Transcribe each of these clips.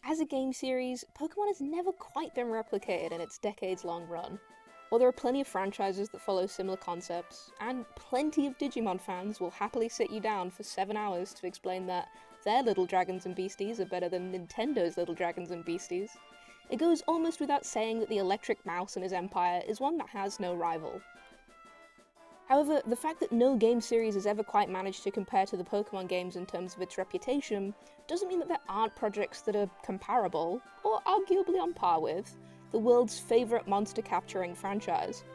As a game series, Pokemon has never quite been replicated in its decades-long run. While there are plenty of franchises that follow similar concepts, and plenty of Digimon fans will happily sit you down for 7 hours to explain that their little dragons and beasties are better than Nintendo's little dragons and beasties, it goes almost without saying that the Electric Mouse and his empire is one that has no rival. However, the fact that no game series has ever quite managed to compare to the Pokemon games in terms of its reputation doesn't mean that there aren't projects that are comparable, or arguably on par with, the world's favourite monster-capturing franchise.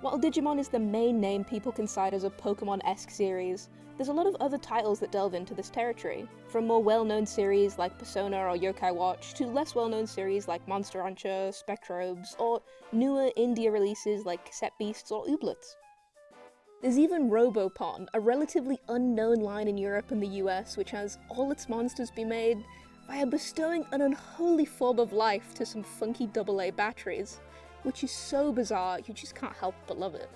While Digimon is the main name people can cite as a Pokemon-esque series, there's a lot of other titles that delve into this territory, from more well-known series like Persona or Yokai Watch to less well-known series like Monster Rancher, Spectrobes, or newer indie releases like Cassette or Ooblets. There's even Robopon, a relatively unknown line in Europe and the US which has all its monsters be made via bestowing an unholy form of life to some funky AA batteries, which is so bizarre you just can't help but love it.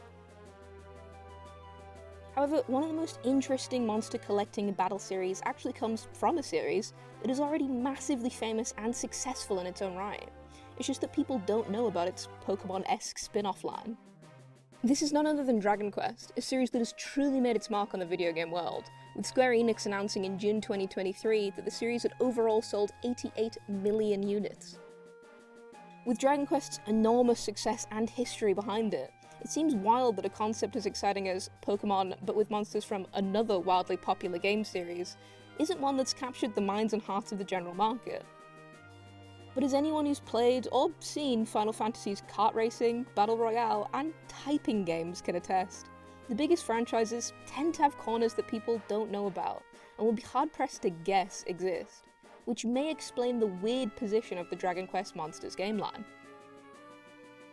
However, one of the most interesting monster collecting battle series actually comes from a series that is already massively famous and successful in its own right. It's just that people don't know about its Pokemon-esque spin-off line. This is none other than Dragon Quest, a series that has truly made its mark on the video game world, with Square Enix announcing in June 2023 that the series had overall sold 88 million units. With Dragon Quest's enormous success and history behind it, it seems wild that a concept as exciting as Pokemon, but with monsters from another wildly popular game series, isn't one that's captured the minds and hearts of the general market. But as anyone who's played or seen Final Fantasy's kart racing, battle royale, and typing games can attest, the biggest franchises tend to have corners that people don't know about, and will be hard-pressed to guess exist, which may explain the weird position of the Dragon Quest Monsters game line.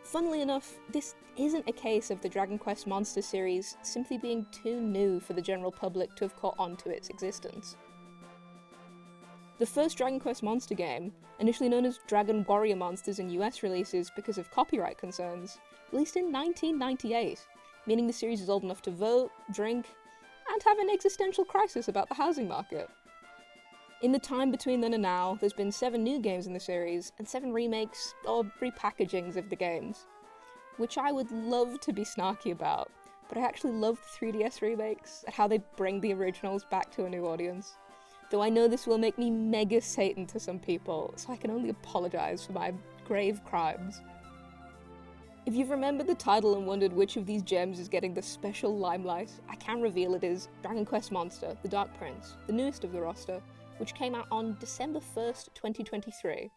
Funnily enough, this isn't a case of the Dragon Quest Monster series simply being too new for the general public to have caught on to its existence. The first Dragon Quest Monster game, initially known as Dragon Warrior Monsters in US releases because of copyright concerns, released in 1998, meaning the series is old enough to vote, drink, and have an existential crisis about the housing market. In the time between then and now, there's been 7 new games in the series, and 7 remakes, or repackagings of the games, which I would love to be snarky about, but I actually love the 3DS remakes, and how they bring the originals back to a new audience. Though I know this will make me mega Satan to some people, so I can only apologise for my grave crimes. If you've remembered the title and wondered which of these gems is getting the special limelight, I can reveal it is Dragon Quest Monster, The Dark Prince, the newest of the roster, which came out on December 1st, 2023,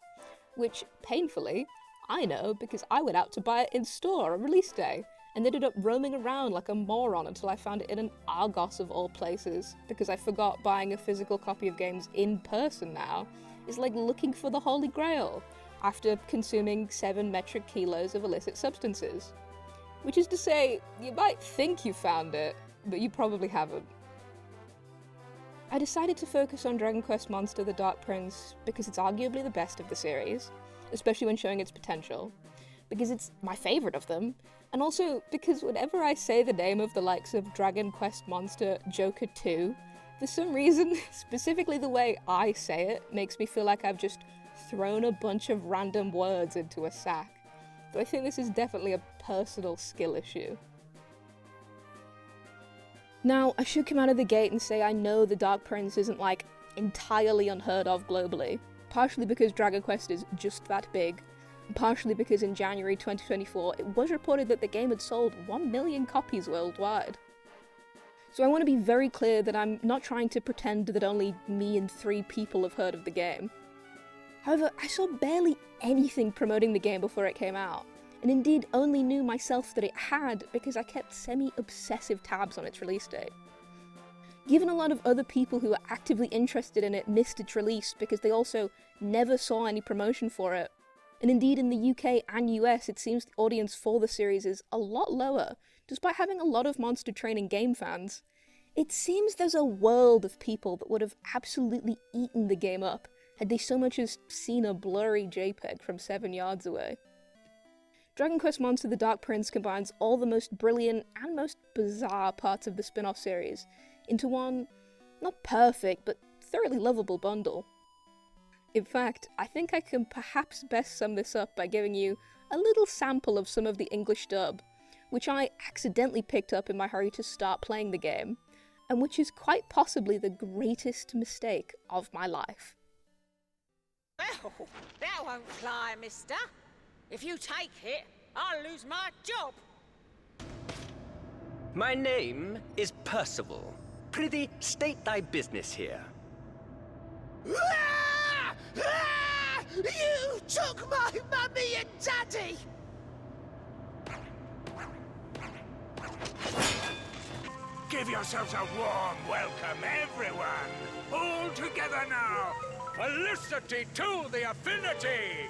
which, painfully, I know because I went out to buy it in store on release day, and ended up roaming around like a moron until I found it in an Argos of all places, because I forgot buying a physical copy of games in person now is like looking for the Holy Grail, after consuming 7 metric kilos of illicit substances. Which is to say, you might think you found it, but you probably haven't. I decided to focus on Dragon Quest Monster The Dark Prince because it's arguably the best of the series, especially when showing its potential, because it's my favourite of them, and also because whenever I say the name of the likes of Dragon Quest Monster Joker 2, for some reason, specifically the way I say it, makes me feel like I've just thrown a bunch of random words into a sack, though I think this is definitely a personal skill issue. Now, I should come out of the gate and say I know The Dark Prince isn't, like, entirely unheard of globally, partially because Dragon Quest is just that big, and partially because in January 2024 it was reported that the game had sold 1 million copies worldwide. So I want to be very clear that I'm not trying to pretend that only me and 3 people have heard of the game. However, I saw barely anything promoting the game before it came out, and indeed only knew myself that it had because I kept semi-obsessive tabs on its release date. Given a lot of other people who were actively interested in it missed its release because they also never saw any promotion for it, and indeed in the UK and US it seems the audience for the series is a lot lower, despite having a lot of Monster Training game fans, it seems there's a world of people that would have absolutely eaten the game up had they so much as seen a blurry JPEG from 7 yards away. Dragon Quest Monster The Dark Prince combines all the most brilliant and most bizarre parts of the spin-off series into one, not perfect, but thoroughly lovable bundle. In fact, I think I can perhaps best sum this up by giving you a little sample of some of the English dub, which I accidentally picked up in my hurry to start playing the game, and which is quite possibly the greatest mistake of my life. Well, that won't fly, mister. If you take it, I'll lose my job. My name is Percival. Prithee, state thy business here. You took my mummy and daddy! Give yourselves a warm welcome, everyone! All together now! Felicity to the affinity!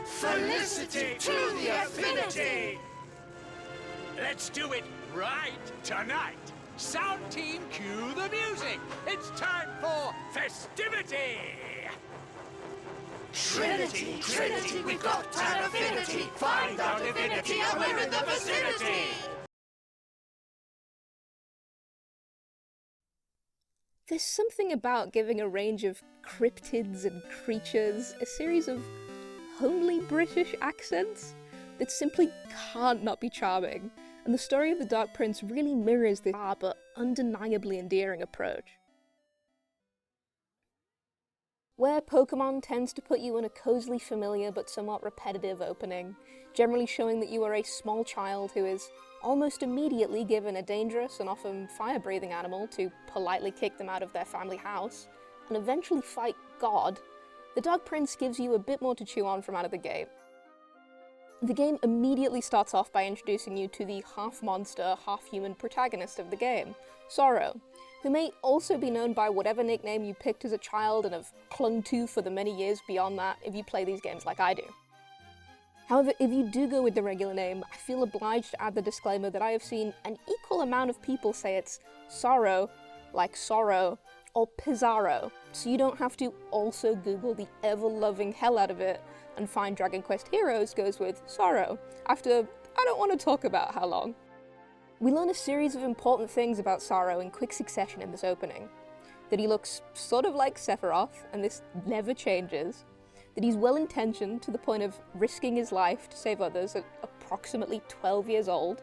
Felicity to the affinity! Let's do it right tonight! Sound team, cue the music! It's time for festivity! Trinity, Trinity, we've got an affinity! Find our divinity and we're in the vicinity! There's something about giving a range of cryptids and creatures a series of homely British accents that simply can't not be charming, and the story of the Dark Prince really mirrors this but undeniably endearing approach. Where Pokemon tends to put you in a cozily familiar but somewhat repetitive opening, generally showing that you are a small child who is almost immediately given a dangerous and often fire-breathing animal to politely kick them out of their family house, and eventually fight God, the Dark Prince gives you a bit more to chew on from out of the gate. The game immediately starts off by introducing you to the half-monster, half-human protagonist of the game, Sorrow, who may also be known by whatever nickname you picked as a child and have clung to for the many years beyond that if you play these games like I do. However, if you do go with the regular name, I feel obliged to add the disclaimer that I have seen an equal amount of people say it's Sorrow, like sorrow, or Pizarro, so you don't have to also Google the ever-loving hell out of it and find Dragon Quest Heroes goes with Sorrow, after I don't want to talk about how long. We learn a series of important things about Sorrow in quick succession in this opening. That he looks sort of like Sephiroth, and this never changes. That he's well-intentioned to the point of risking his life to save others at approximately 12 years old,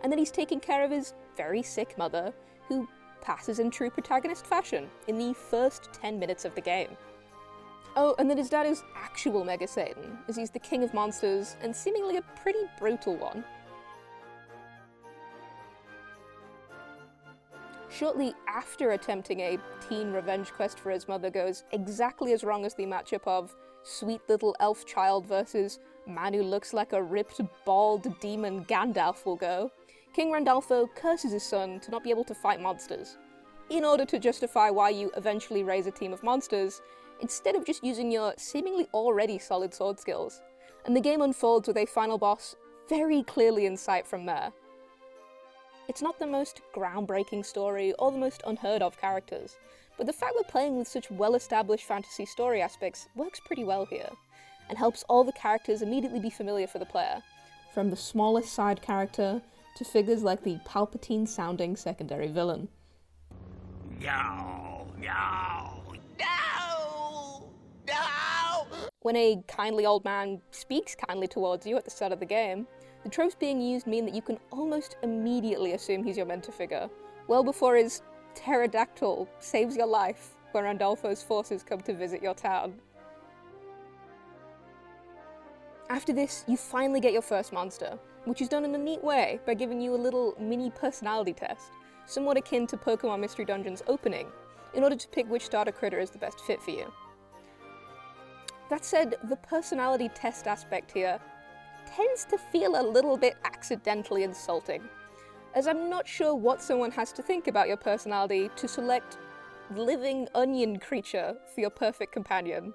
and that he's taking care of his very sick mother, who passes in true protagonist fashion in the first 10 minutes of the game. Oh, and that his dad is actual Mega Satan, as he's the king of monsters, and seemingly a pretty brutal one. Shortly after attempting a teen revenge quest for his mother goes exactly as wrong as the matchup of sweet little elf child versus man who looks like a ripped, bald demon Gandalf will go, King Randolpho curses his son to not be able to fight monsters, in order to justify why you eventually raise a team of monsters, instead of just using your seemingly already solid sword skills, and the game unfolds with a final boss very clearly in sight from there. It's not the most groundbreaking story or the most unheard of characters, but the fact we're playing with such well-established fantasy story aspects works pretty well here, and helps all the characters immediately be familiar for the player, from the smallest side character to figures like the Palpatine-sounding secondary villain. No, no, no, no! When a kindly old man speaks kindly towards you at the start of the game, the tropes being used mean that you can almost immediately assume he's your mentor figure, well before his pterodactyl saves your life when Randolpho's forces come to visit your town. After this, you finally get your first monster, which is done in a neat way by giving you a little mini personality test, somewhat akin to Pokemon Mystery Dungeon's opening, in order to pick which starter critter is the best fit for you. That said, the personality test aspect here tends to feel a little bit accidentally insulting, as I'm not sure what someone has to think about your personality to select living onion creature for your perfect companion,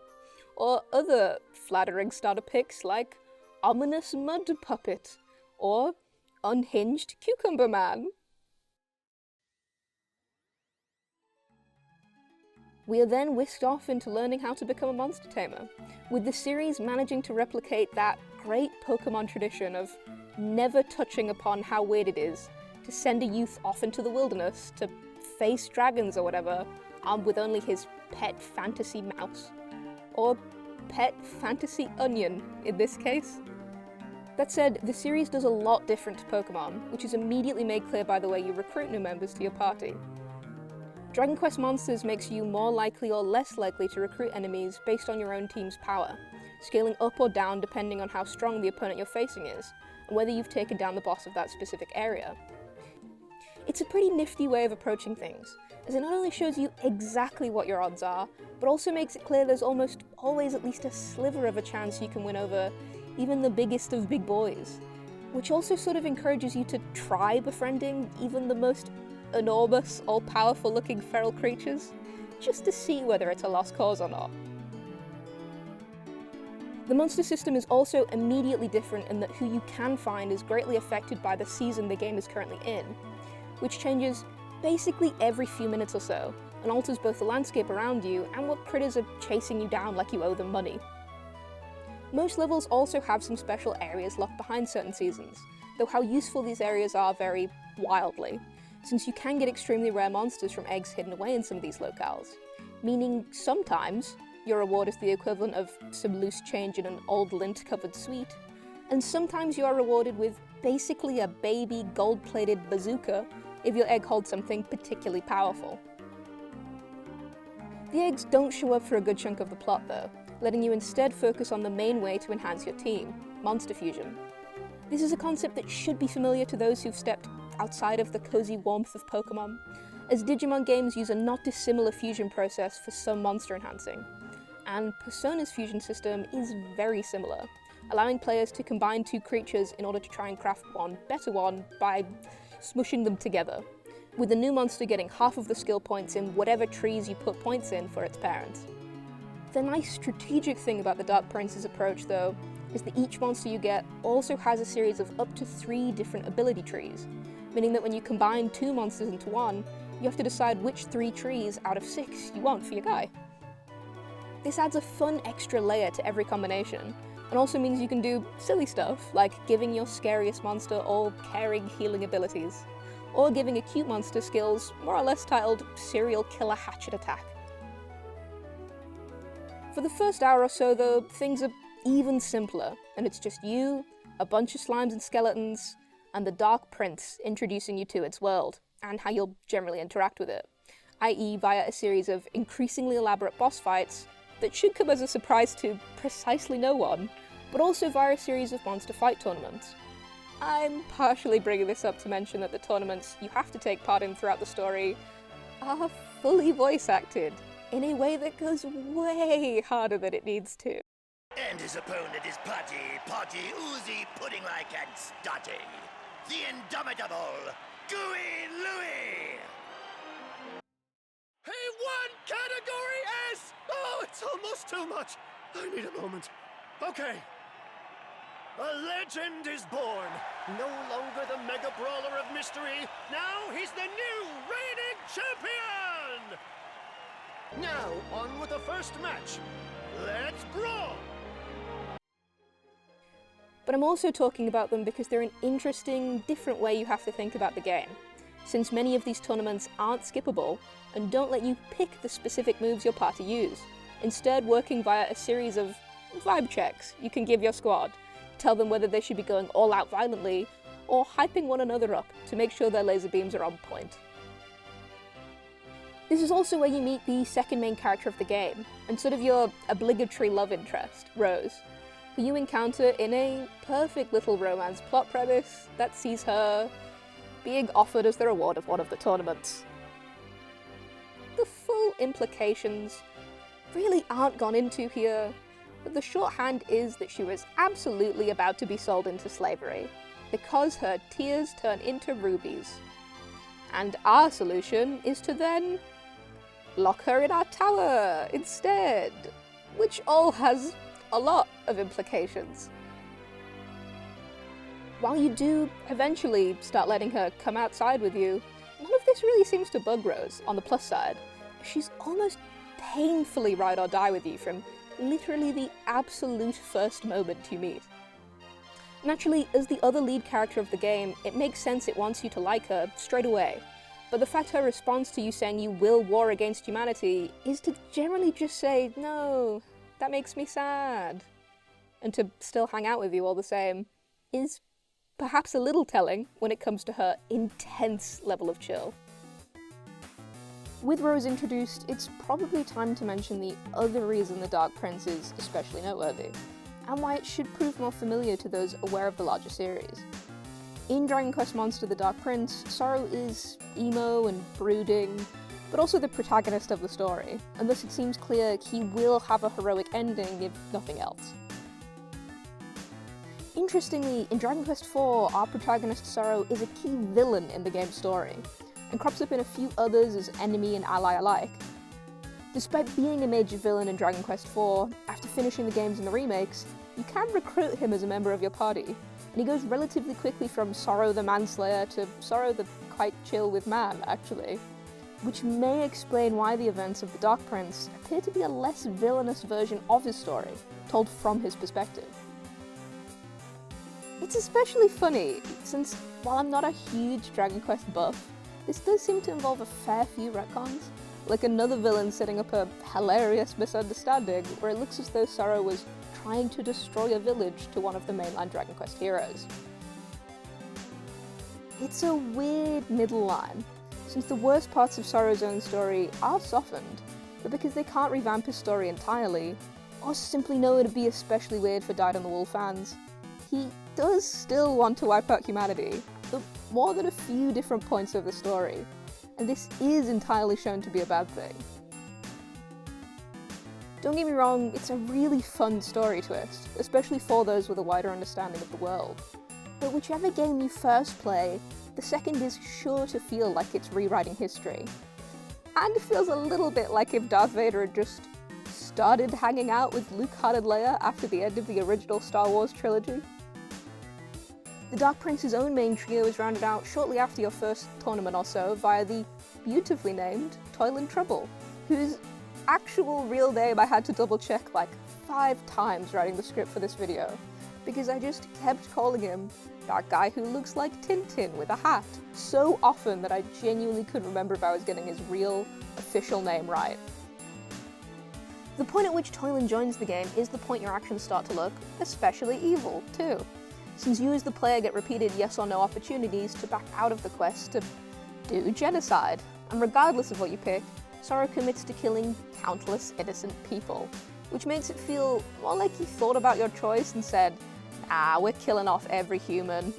or other flattering starter picks like ominous mud puppet, or unhinged cucumber man. We are then whisked off into learning how to become a monster tamer, with the series managing to replicate that great Pokemon tradition of never touching upon how weird it is to send a youth off into the wilderness to face dragons or whatever, armed with only his pet fantasy mouse. or pet fantasy onion in this case. That said, the series does a lot different to Pokemon, which is immediately made clear by the way you recruit new members to your party. Dragon Quest Monsters makes you more likely or less likely to recruit enemies based on your own team's power, scaling up or down depending on how strong the opponent you're facing is, and whether you've taken down the boss of that specific area. It's a pretty nifty way of approaching things, as it not only shows you exactly what your odds are, but also makes it clear there's almost always at least a sliver of a chance you can win over even the biggest of big boys, which also sort of encourages you to try befriending even the most enormous, all-powerful looking feral creatures, just to see whether it's a lost cause or not. The monster system is also immediately different in that who you can find is greatly affected by the season the game is currently in, which changes basically every few minutes or so, and alters both the landscape around you and what critters are chasing you down like you owe them money. Most levels also have some special areas locked behind certain seasons, though how useful these areas are vary wildly, since you can get extremely rare monsters from eggs hidden away in some of these locales, meaning sometimes your reward is the equivalent of some loose change in an old lint-covered sweet, and sometimes you are rewarded with basically a baby gold-plated bazooka if your egg holds something particularly powerful. The eggs don't show up for a good chunk of the plot though, letting you instead focus on the main way to enhance your team, monster fusion. This is a concept that should be familiar to those who've stepped outside of the cozy warmth of Pokemon, as Digimon games use a not dissimilar fusion process for some monster enhancing, and Persona's fusion system is very similar, allowing players to combine two creatures in order to try and craft one better one by smushing them together, with the new monster getting half of the skill points in whatever trees you put points in for its parents. The nice strategic thing about the Dark Prince's approach, though, is that each monster you get also has a series of up to 3 different ability trees, meaning that when you combine 2 monsters into one, you have to decide which 3 trees out of 6 you want for your guy. This adds a fun extra layer to every combination, and also means you can do silly stuff, like giving your scariest monster all caring healing abilities, or giving a cute monster skills more or less titled Serial Killer Hatchet Attack. For the first hour or so though, things are even simpler, and it's just you, a bunch of slimes and skeletons, and the Dark Prince introducing you to its world, and how you'll generally interact with it, i.e. via a series of increasingly elaborate boss fights that should come as a surprise to precisely no one, but also via a series of monster fight tournaments. I'm partially bringing this up to mention that the tournaments you have to take part in throughout the story are fully voice acted, in a way that goes way harder than it needs to. And his opponent is Potty, oozy, pudding-like and stodgy. The indomitable Gooey Louie! Hey, one category S! Oh, it's almost too much. I need a moment. Okay. A legend is born. No longer the mega brawler of mystery. Now he's the new reigning champion! Now, on with the first match. Let's brawl! But I'm also talking about them because they're an interesting, different way you have to think about the game, since many of these tournaments aren't skippable and don't let you pick the specific moves your party use, instead working via a series of vibe checks you can give your squad, tell them whether they should be going all out violently or hyping one another up to make sure their laser beams are on point. This is also where you meet the second main character of the game, and sort of your obligatory love interest, Rose, who you encounter in a perfect little romance plot premise that sees her being offered as the reward of one of the tournaments. The full implications really aren't gone into here, but the shorthand is that she was absolutely about to be sold into slavery, because her tears turn into rubies. And our solution is to then lock her in our tower instead, which all has a lot of implications. While you do eventually start letting her come outside with you, none of this really seems to bug Rose on the plus side. She's almost painfully ride or die with you from literally the absolute first moment you meet. Naturally, as the other lead character of the game, it makes sense it wants you to like her straight away, but the fact her response to you saying you will war against humanity is to generally just say, no, that makes me sad. And to still hang out with you all the same is perhaps a little telling when it comes to her intense level of chill. With Rose introduced, it's probably time to mention the other reason the Dark Prince is especially noteworthy, and why it should prove more familiar to those aware of the larger series. In Dragon Quest Monster the Dark Prince, Sorrow is emo and brooding, but also the protagonist of the story, and thus it seems clear he will have a heroic ending if nothing else. Interestingly, in Dragon Quest IV, our protagonist Sorrow is a key villain in the game's story, and crops up in a few others as enemy and ally alike. Despite being a major villain in Dragon Quest IV, after finishing the games and the remakes, you can recruit him as a member of your party, and he goes relatively quickly from Sorrow the Manslayer to Sorrow the quite chill with man, actually. Which may explain why the events of the Dark Prince appear to be a less villainous version of his story, told from his perspective. It's especially funny, since while I'm not a huge Dragon Quest buff, this does seem to involve a fair few retcons, like another villain setting up a hilarious misunderstanding where it looks as though Sorrow was trying to destroy a village to one of the mainline Dragon Quest heroes. It's a weird middle line, since the worst parts of Sorrow's own story are softened, but because they can't revamp his story entirely, or simply know it'd be especially weird for Dyed-on-the-Wool fans, he does still want to wipe out humanity, at more than a few different points of the story, and this is entirely shown to be a bad thing. Don't get me wrong, it's a really fun story twist, especially for those with a wider understanding of the world. But whichever game you first play, the second is sure to feel like it's rewriting history. And it feels a little bit like if Darth Vader had just started hanging out with Luke-hearted Leia after the end of the original Star Wars trilogy. The Dark Prince's own main trio is rounded out shortly after your first tournament or so via the beautifully named Toil and Trouble, whose actual real name I had to double check like 5 times writing the script for this video, because I just kept calling him that guy who looks like Tintin with a hat so often that I genuinely couldn't remember if I was getting his real, official name right. The point at which Toylan joins the game is the point your actions start to look especially evil, too, since you as the player get repeated yes or no opportunities to back out of the quest to do genocide, and regardless of what you pick, Sorrow commits to killing countless innocent people, which makes it feel more like you thought about your choice and said, nah, we're killing off every human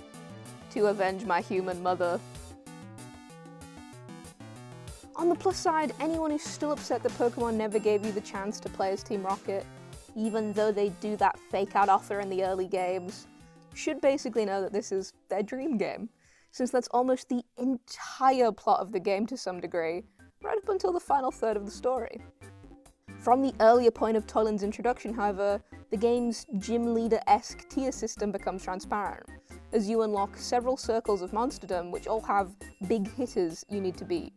to avenge my human mother. On the plus side, anyone who's still upset that Pokemon never gave you the chance to play as Team Rocket, even though they do that fake-out offer in the early games, should basically know that this is their dream game, since that's almost the entire plot of the game to some degree, right up until the final third of the story. From the earlier point of Toylan's introduction, however, the game's gym leader-esque tier system becomes transparent, as you unlock several circles of monsterdom which all have big hitters you need to beat.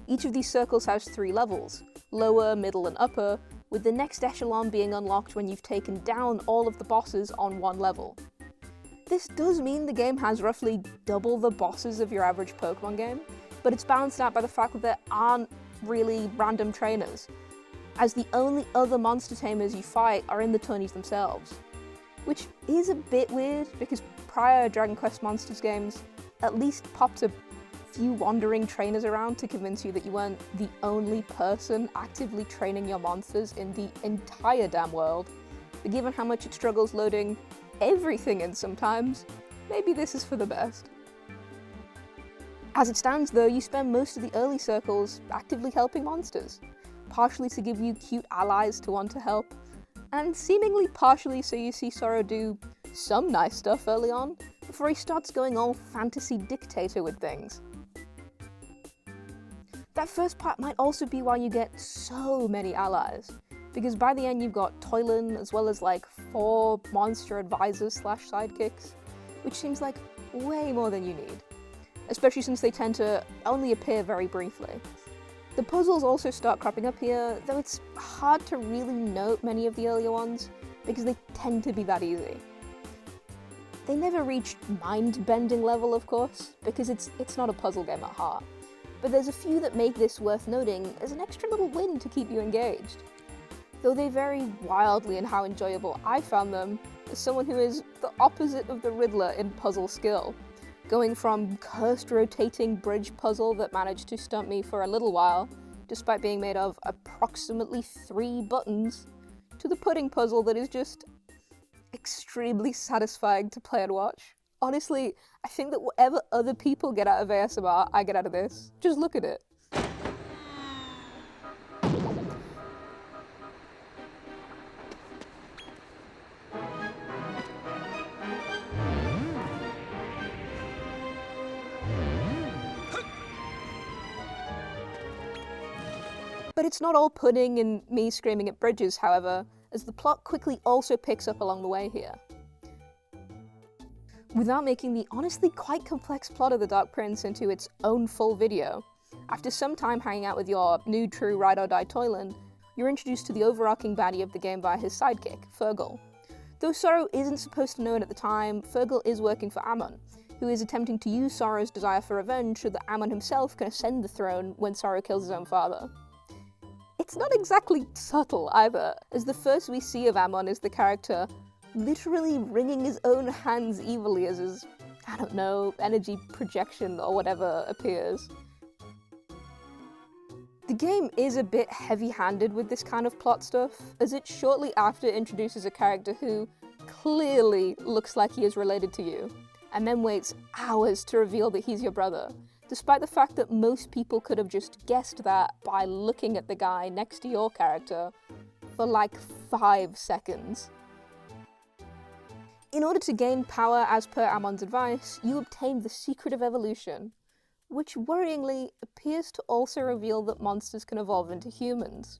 Each of these circles has 3 levels, lower, middle, and upper, with the next echelon being unlocked when you've taken down all of the bosses on one level. This does mean the game has roughly double the bosses of your average Pokemon game, but it's balanced out by the fact that there aren't really random trainers, as the only other monster tamers you fight are in the tourneys themselves. Which is a bit weird, because prior Dragon Quest Monsters games at least popped a few wandering trainers around to convince you that you weren't the only person actively training your monsters in the entire damn world. But given how much it struggles loading everything in sometimes, maybe this is for the best. As it stands though, you spend most of the early circles actively helping monsters, partially to give you cute allies to want to help, and seemingly partially so you see Sorrow do some nice stuff early on, before he starts going all fantasy dictator with things. That first part might also be why you get so many allies, because by the end you've got Toylan as well as like 4 monster advisors / sidekicks, which seems like way more than you need, especially since they tend to only appear very briefly. The puzzles also start cropping up here, though it's hard to really note many of the earlier ones, because they tend to be that easy. They never reach mind-bending level, of course, because it's not a puzzle game at heart, but there's a few that make this worth noting as an extra little win to keep you engaged. though they vary wildly in how enjoyable I found them as someone who is the opposite of the Riddler in puzzle skill, going from cursed rotating bridge puzzle that managed to stump me for a little while, despite being made of approximately 3 buttons, to the pudding puzzle that is just extremely satisfying to play and watch. Honestly, I think that whatever other people get out of ASMR, I get out of this. Just look at it. But it's not all pudding and me screaming at bridges, however, as the plot quickly also picks up along the way here. Without making the honestly quite complex plot of the Dark Prince into its own full video, after some time hanging out with your new true ride or die Toyland, you're introduced to the overarching baddie of the game via his sidekick, Fergal. Though Sorrow isn't supposed to know it at the time, Fergal is working for Amon, who is attempting to use Sorrow's desire for revenge so that Amon himself can ascend the throne when Sorrow kills his own father. It's not exactly subtle either, as the first we see of Amon is the character literally wringing his own hands evilly as his, I don't know, energy projection or whatever appears. The game is a bit heavy-handed with this kind of plot stuff, as it shortly after introduces a character who clearly looks like he is related to you, and then waits hours to reveal that he's your brother, despite the fact that most people could have just guessed that by looking at the guy next to your character for like 5 seconds. In order to gain power as per Amon's advice, you obtain the Secret of Evolution, which worryingly appears to also reveal that monsters can evolve into humans.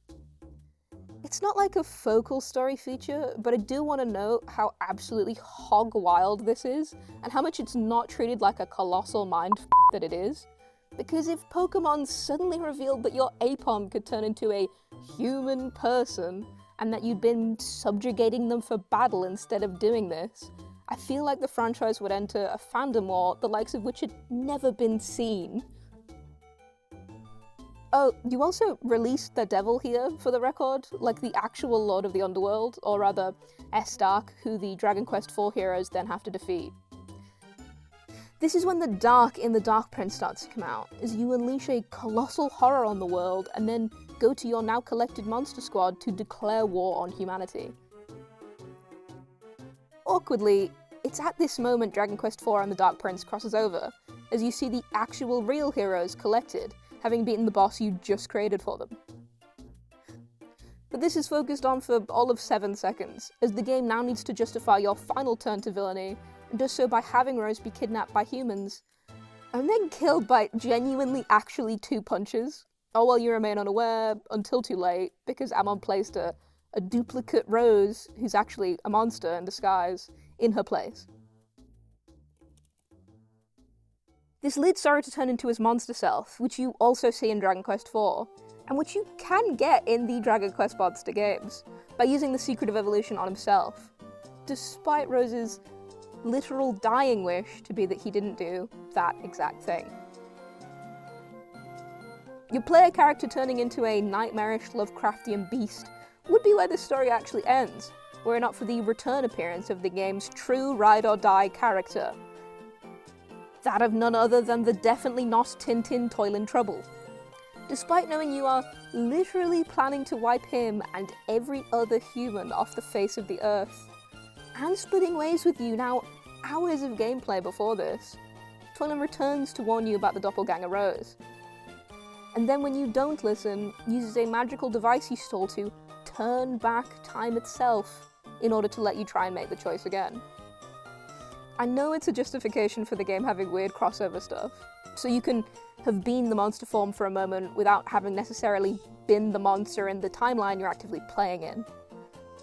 It's not like a focal story feature, but I do want to note how absolutely hog wild this is, and how much it's not treated like a colossal mind that it is. Because if Pokemon suddenly revealed that your Apom could turn into a human person, and that you'd been subjugating them for battle instead of doing this, I feel like the franchise would enter a fandom war the likes of which had never been seen. Oh, you also released the Devil here, for the record, like the actual Lord of the Underworld, or rather, S-Dark, who the Dragon Quest IV heroes then have to defeat. This is when the dark in the Dark Prince starts to come out, as you unleash a colossal horror on the world and then go to your now collected monster squad to declare war on humanity. Awkwardly, it's at this moment Dragon Quest IV and the Dark Prince crosses over, as you see the actual real heroes collected, having beaten the boss you just created for them. But this is focused on for all of 7 seconds, as the game now needs to justify your final turn to villainy, and does so by having Rose be kidnapped by humans, and then killed by genuinely actually 2 punches, all while you remain unaware until too late, because Amon placed a duplicate Rose, who's actually a monster in disguise, in her place. This leads Sorrow to turn into his monster self, which you also see in Dragon Quest IV, and which you can get in the Dragon Quest Monster games, by using the Secret of Evolution on himself, despite Rose's literal dying wish to be that he didn't do that exact thing. Your player character turning into a nightmarish Lovecraftian beast would be where this story actually ends, were it not for the return appearance of the game's true ride-or-die character. That of none other than the definitely not Tintin Toyland Trouble. Despite knowing you are literally planning to wipe him and every other human off the face of the earth, and splitting ways with you now hours of gameplay before this, Toyland returns to warn you about the doppelganger Rose. And then when you don't listen, uses a magical device you stole to turn back time itself in order to let you try and make the choice again. I know it's a justification for the game having weird crossover stuff, so you can have been the monster form for a moment without having necessarily been the monster in the timeline you're actively playing in.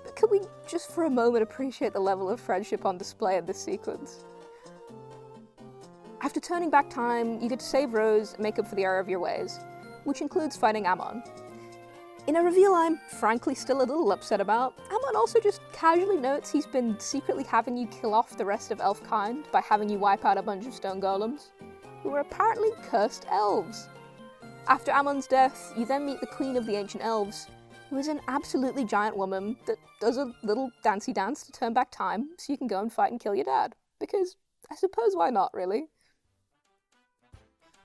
But can we just for a moment appreciate the level of friendship on display in this sequence? After turning back time, you get to save Rose and make up for the error of your ways, which includes fighting Amon. In a reveal I'm frankly still a little upset about, Amon also just casually notes he's been secretly having you kill off the rest of Elfkind by having you wipe out a bunch of stone golems, who are apparently cursed elves. After Amon's death, you then meet the Queen of the Ancient Elves, who is an absolutely giant woman that does a little dancey dance to turn back time so you can go and fight and kill your dad. Because I suppose why not, really?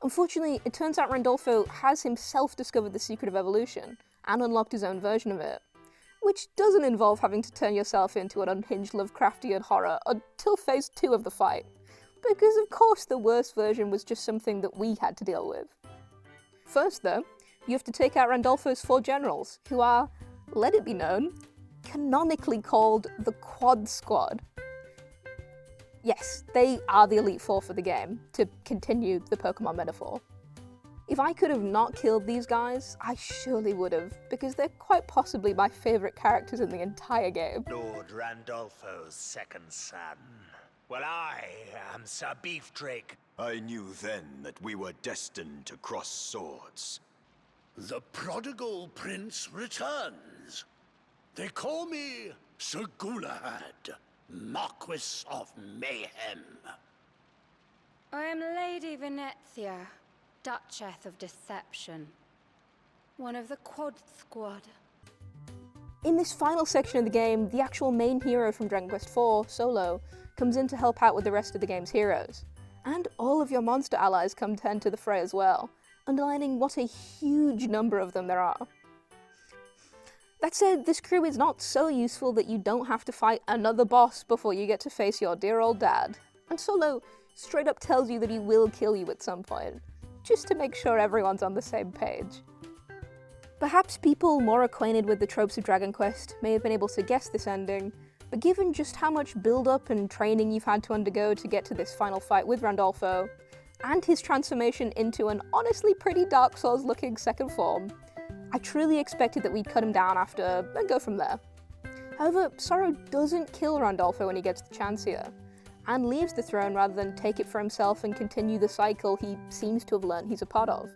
Unfortunately, it turns out Randolpho has himself discovered the secret of evolution and unlocked his own version of it, which doesn't involve having to turn yourself into an unhinged Lovecraftian horror until phase 2 of the fight, because of course the worst version was just something that we had to deal with. First though, you have to take out Randolpho's 4 generals, who are, let it be known, canonically called the Quad Squad. Yes, they are the Elite Four for the game, to continue the Pokemon metaphor. If I could have not killed these guys, I surely would have, because they're quite possibly my favourite characters in the entire game. Lord Randolpho's second son. Well, I am Sir Beef Drake. I knew then that we were destined to cross swords. The prodigal prince returns. They call me Sir Galahad, Marquis of Mayhem. I am Lady Venezia, Duchess of Deception. One of the Quad Squad. In this final section of the game, the actual main hero from Dragon Quest IV, Solo, comes in to help out with the rest of the game's heroes. And all of your monster allies come to enter the fray as well, underlining what a huge number of them there are. That said, this crew is not so useful that you don't have to fight another boss before you get to face your dear old dad. And Solo straight up tells you that he will kill you at some point, just to make sure everyone's on the same page. Perhaps people more acquainted with the tropes of Dragon Quest may have been able to guess this ending, but given just how much build-up and training you've had to undergo to get to this final fight with Randolpho, and his transformation into an honestly pretty Dark Souls-looking second form, I truly expected that we'd cut him down after, and go from there. However, Sorrow doesn't kill Randolpho when he gets the chance here, and leaves the throne rather than take it for himself and continue the cycle he seems to have learned he's a part of.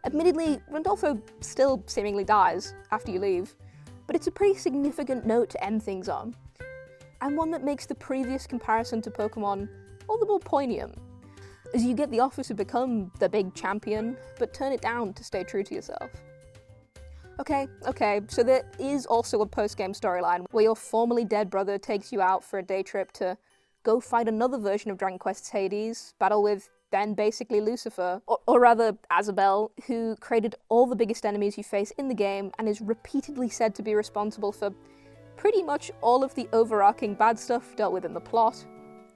Admittedly, Randolpho still seemingly dies after you leave, but it's a pretty significant note to end things on, and one that makes the previous comparison to Pokemon all the more poignant, as you get the offer to become the big champion, but turn it down to stay true to yourself. Okay, so there is also a post-game storyline where your formerly dead brother takes you out for a day trip to go fight another version of Dragon Quest's Hades, battle with then basically Lucifer, or rather Azabel, who created all the biggest enemies you face in the game and is repeatedly said to be responsible for pretty much all of the overarching bad stuff dealt with in the plot,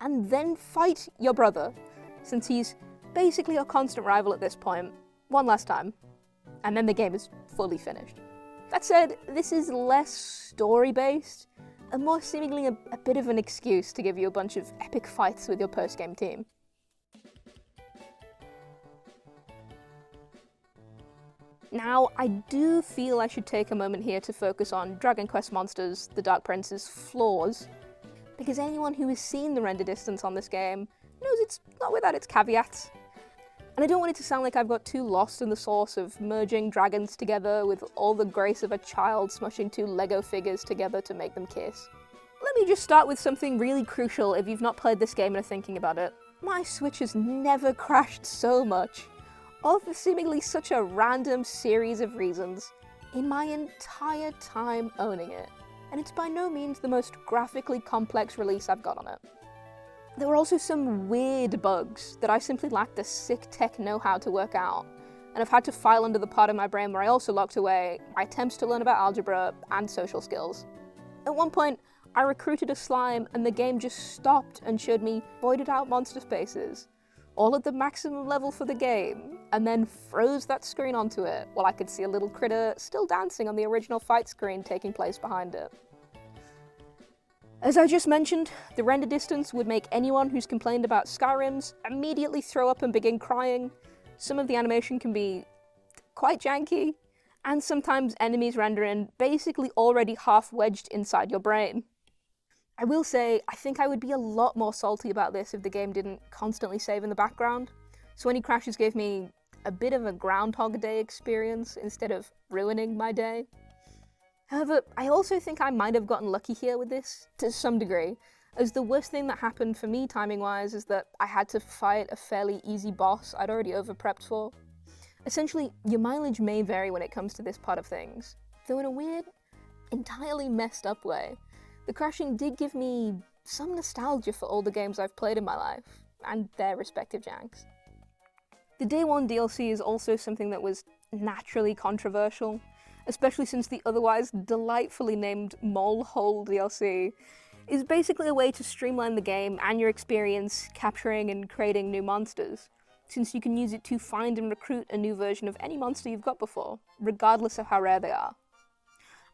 and then fight your brother, since he's basically your constant rival at this point, one last time, and then the game is fully finished. That said, this is less story-based, and more seemingly a bit of an excuse to give you a bunch of epic fights with your post-game team. Now, I do feel I should take a moment here to focus on Dragon Quest Monsters, the Dark Prince's flaws, because anyone who has seen the render distance on this game knows it's not without its caveats. And I don't want it to sound like I've got too lost in the sauce of merging dragons together with all the grace of a child smushing 2 Lego figures together to make them kiss. Let me just start with something really crucial if you've not played this game and are thinking about it. My Switch has never crashed so much, or for seemingly such a random series of reasons, in my entire time owning it. And it's by no means the most graphically complex release I've got on it. There were also some weird bugs that I simply lacked the sick tech know-how to work out, and I've had to file under the part of my brain where I also locked away my attempts to learn about algebra and social skills. At one point, I recruited a slime and the game just stopped and showed me voided out monster spaces, all at the maximum level for the game, and then froze that screen onto it while I could see a little critter still dancing on the original fight screen taking place behind it. As I just mentioned, the render distance would make anyone who's complained about Skyrim's immediately throw up and begin crying. Some of the animation can be quite janky, and sometimes enemies render in basically already half wedged inside your brain. I will say, I think I would be a lot more salty about this if the game didn't constantly save in the background, so any crashes gave me a bit of a Groundhog Day experience instead of ruining my day. However, I also think I might have gotten lucky here with this, to some degree, as the worst thing that happened for me timing-wise is that I had to fight a fairly easy boss I'd already over-prepped for. Essentially, your mileage may vary when it comes to this part of things, though in a weird, entirely messed up way. The crashing did give me some nostalgia for all the games I've played in my life, and their respective janks. The Day 1 DLC is also something that was naturally controversial, especially since the otherwise delightfully named Mole Hole DLC is basically a way to streamline the game and your experience capturing and creating new monsters, since you can use it to find and recruit a new version of any monster you've got before, regardless of how rare they are.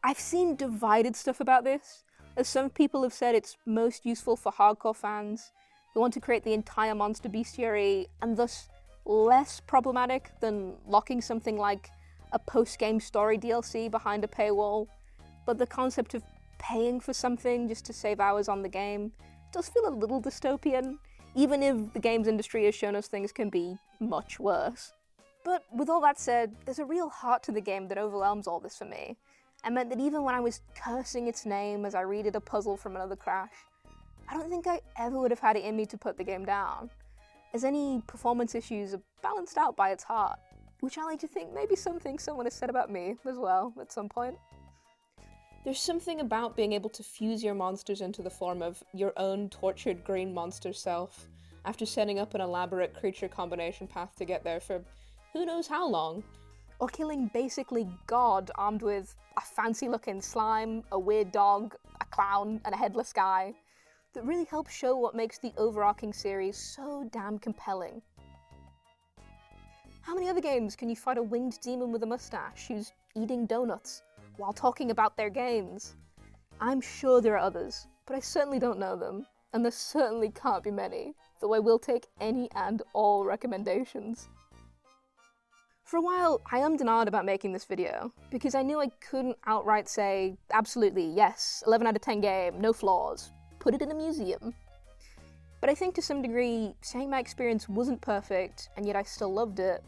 I've seen divided stuff about this, as some people have said it's most useful for hardcore fans who want to create the entire monster bestiary, and thus less problematic than locking something like a post-game story DLC behind a paywall, but the concept of paying for something just to save hours on the game does feel a little dystopian, even if the games industry has shown us things can be much worse. But with all that said, there's a real heart to the game that overwhelms all this for me, and meant that even when I was cursing its name as I read a puzzle from another crash, I don't think I ever would have had it in me to put the game down, as any performance issues are balanced out by its heart, which I like to think may be something someone has said about me as well at some point. There's something about being able to fuse your monsters into the form of your own tortured green monster self, after setting up an elaborate creature combination path to get there for who knows how long, or killing basically God armed with a fancy-looking slime, a weird dog, a clown, and a headless guy, that really helps show what makes the overarching series so damn compelling. How many other games can you fight a winged demon with a mustache who's eating donuts while talking about their gains? I'm sure there are others, but I certainly don't know them, and there certainly can't be many, though I will take any and all recommendations. For a while, I ummed and ahed about making this video, because I knew I couldn't outright say, absolutely, yes, 11 out of 10 game, no flaws, put it in a museum. But I think to some degree, saying my experience wasn't perfect, and yet I still loved it,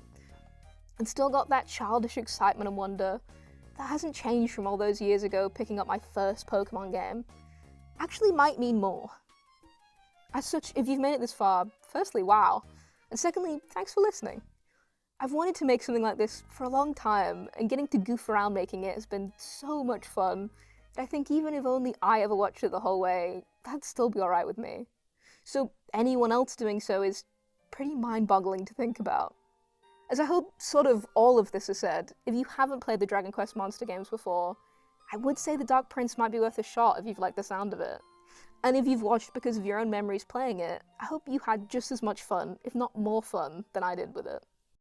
and still got that childish excitement and wonder that hasn't changed from all those years ago picking up my first Pokemon game, actually might mean more. As such, if you've made it this far, firstly, wow, and secondly, thanks for listening. I've wanted to make something like this for a long time, and getting to goof around making it has been so much fun that I think even if only I ever watched it the whole way, that'd still be alright with me. So anyone else doing so is pretty mind-boggling to think about. As I hope sort of all of this has said, if you haven't played the Dragon Quest monster games before, I would say The Dark Prince might be worth a shot if you've liked the sound of it. And if you've watched because of your own memories playing it, I hope you had just as much fun, if not more fun, than I did with it.